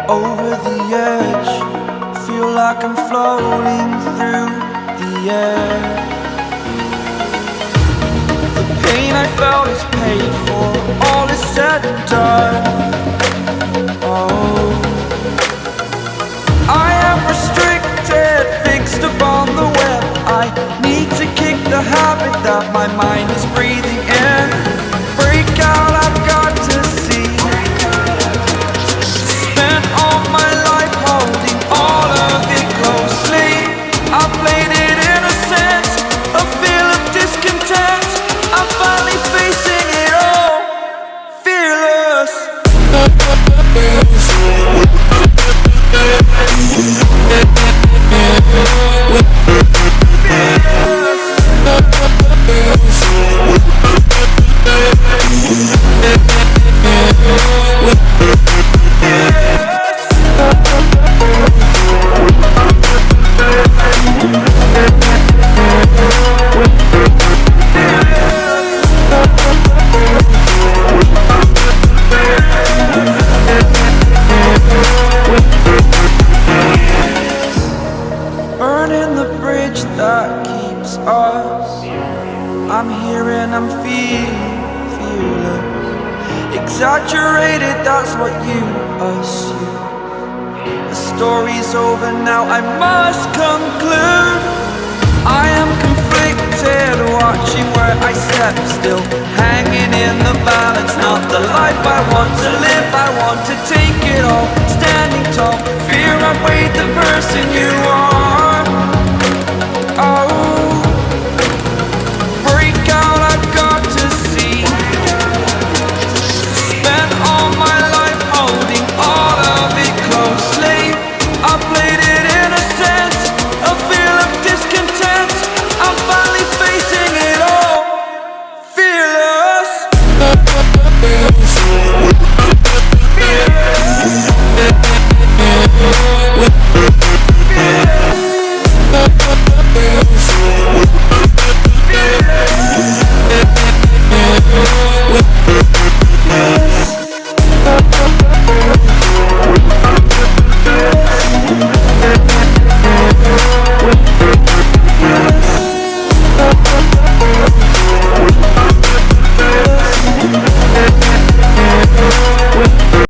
over the edge. Feel like I'm floating through the air. The pain I felt is paid for, all is said and done. Oh, I am restricted, fixed upon the web. I need to kick the habit that my mind is breathing in. Break out, I've got to see. Spent all my life holding all of it closely. I played it innocent, a feel of discontent. I'm finally facing it all, fearless. Burning the bridge that keeps us. I'm here and I'm feeling fearless. Exaggerated, that's what you assume. The story's over now, I must conclude. I am conflicted, watching where I step still, hanging in the balance. Not the life I want to live, I want to take it all. Standing tall, fear I weighed the person you are.